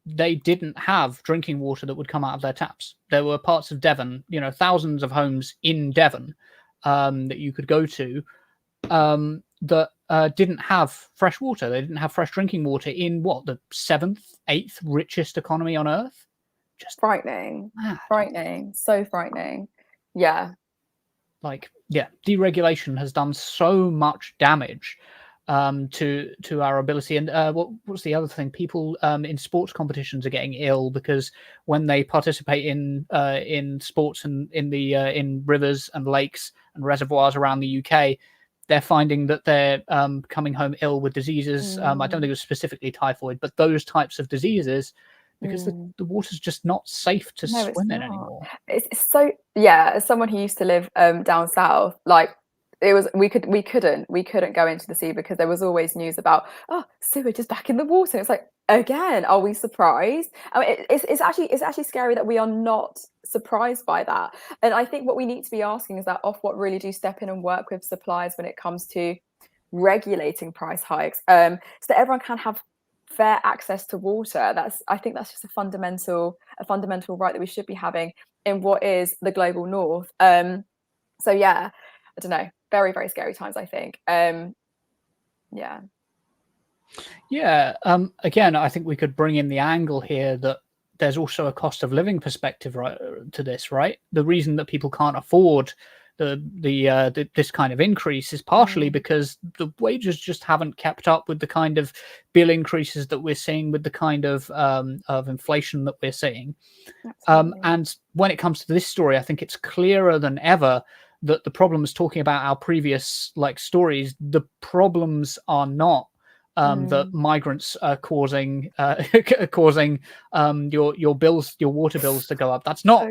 they didn't have drinking water that would come out of their taps. There were parts of Devon, thousands of homes in Devon that you could go to that didn't have fresh water. They didn't have fresh drinking water in the 7th, 8th richest economy on earth. Just frightening. Frightening. So frightening. Yeah. Deregulation has done so much damage to our ability. And what's the other thing? People in sports competitions are getting ill because when they participate in sports and in rivers and lakes and reservoirs around the UK, they're finding that they're coming home ill with diseases. I don't think it was specifically typhoid, but those types of diseases, because the water's just not safe to swim in anymore. It's so, as someone who used to live down south, like it was, we couldn't go into the sea because there was always news about sewage is back in the water. It's like, again, are we surprised? I mean, it's actually scary that we are not surprised by that. And I think what we need to be asking is that Ofwat really do step in and work with suppliers when it comes to regulating price hikes, so that everyone can have fair access to water. I think that's just a fundamental right that we should be having in what is the global north. So yeah, I don't know, very, very scary times, I think. Again, I think we could bring in the angle here that there's also a cost of living perspective to this, right? The reason that people can't afford this kind of increase is partially because the wages just haven't kept up with the kind of bill increases that we're seeing, with the kind of inflation that we're seeing. And when it comes to this story, I think it's clearer than ever that the problems, talking about our previous stories, the problems are not that migrants are causing your bills, your water bills to go up. That's not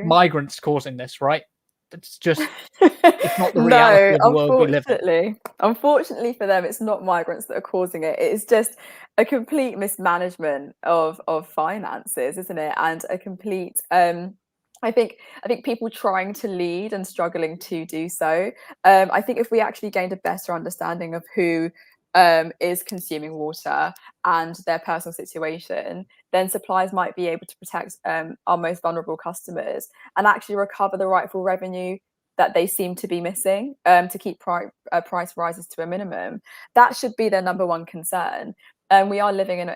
migrants causing this, right? It's just it's not the reality of the world we live in. Unfortunately for them, it's not migrants that are causing it. It's just a complete mismanagement of finances, isn't it? And a complete I think people trying to lead and struggling to do so. I think if we actually gained a better understanding of who is consuming water and their personal situation, then suppliers might be able to protect our most vulnerable customers and actually recover the rightful revenue that they seem to be missing, to keep price rises to a minimum. That should be their number one concern. And we are living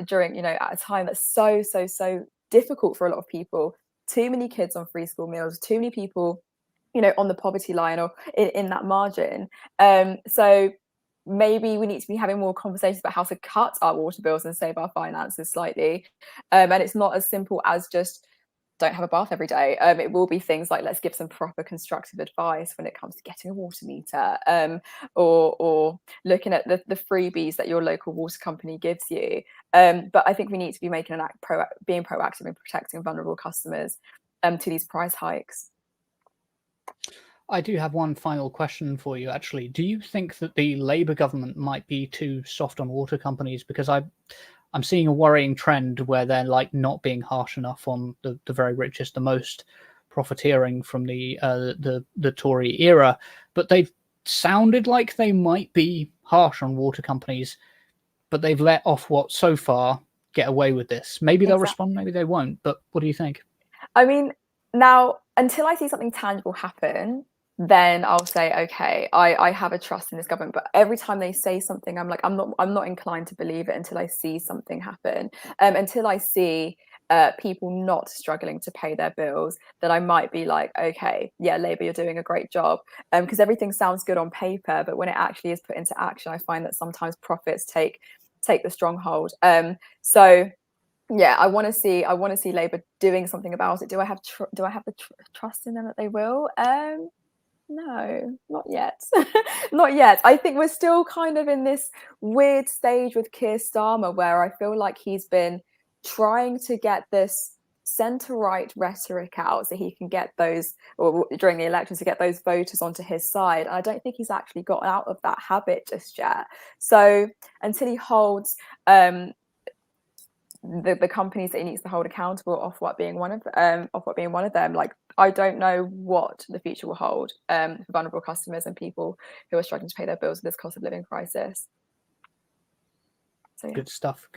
during, at a time that's so difficult for a lot of people. Too many kids on free school meals, too many people, on the poverty line or in that margin. So maybe we need to be having more conversations about how to cut our water bills and save our finances slightly. And it's not as simple as just don't have a bath every day. It will be things like, let's give some proper constructive advice when it comes to getting a water meter, or looking at the freebies that your local water company gives you. But I think we need to be making being proactive in protecting vulnerable customers to these price hikes. I do have one final question for you, actually. Do you think that the Labour government might be too soft on water companies? Because I'm seeing a worrying trend where they're like not being harsh enough on the very richest, the most profiteering from the Tory era, but they've sounded like they might be harsh on water companies, but they've let Ofwat so far get away with this. Maybe they'll respond, maybe they won't. But what do you think? I mean, now until I see something tangible happen, then I'll say, okay, I have a trust in this government. But every time they say something, I'm like, I'm not inclined to believe it until I see something happen. Until I see people not struggling to pay their bills, then I might be like, okay, yeah, Labour, you're doing a great job. Because everything sounds good on paper, but when it actually is put into action, I find that sometimes profits take the stronghold. So yeah, I want to see Labour doing something about it. Do I have the trust in them that they will? No, not yet. Not yet. I think we're still kind of in this weird stage with Keir Starmer where I feel like he's been trying to get this centre-right rhetoric out so he can get those, or during the elections, to get those voters onto his side. I don't think he's actually got out of that habit just yet. So until he holds the companies that he needs to hold accountable, Ofwat being one of them, like, I don't know what the future will hold for vulnerable customers and people who are struggling to pay their bills with this cost of living crisis. So, yeah. Good stuff.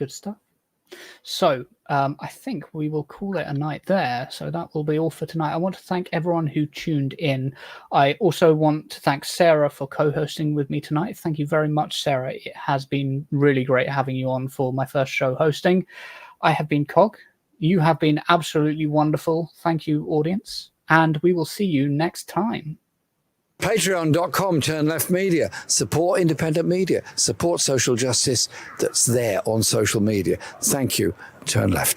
So I think we will call it a night there. So that will be all for tonight. I want to thank everyone who tuned in. I also want to thank Sarah for co-hosting with me tonight. Thank you very much, Sarah. It has been really great having you on for my first show hosting. I have been Cog. You have been absolutely wonderful. Thank you, audience. And we will see you next time. Patreon.com, Turn Left Media. Support independent media. Support social justice that's there on social media. Thank you, Turn Left.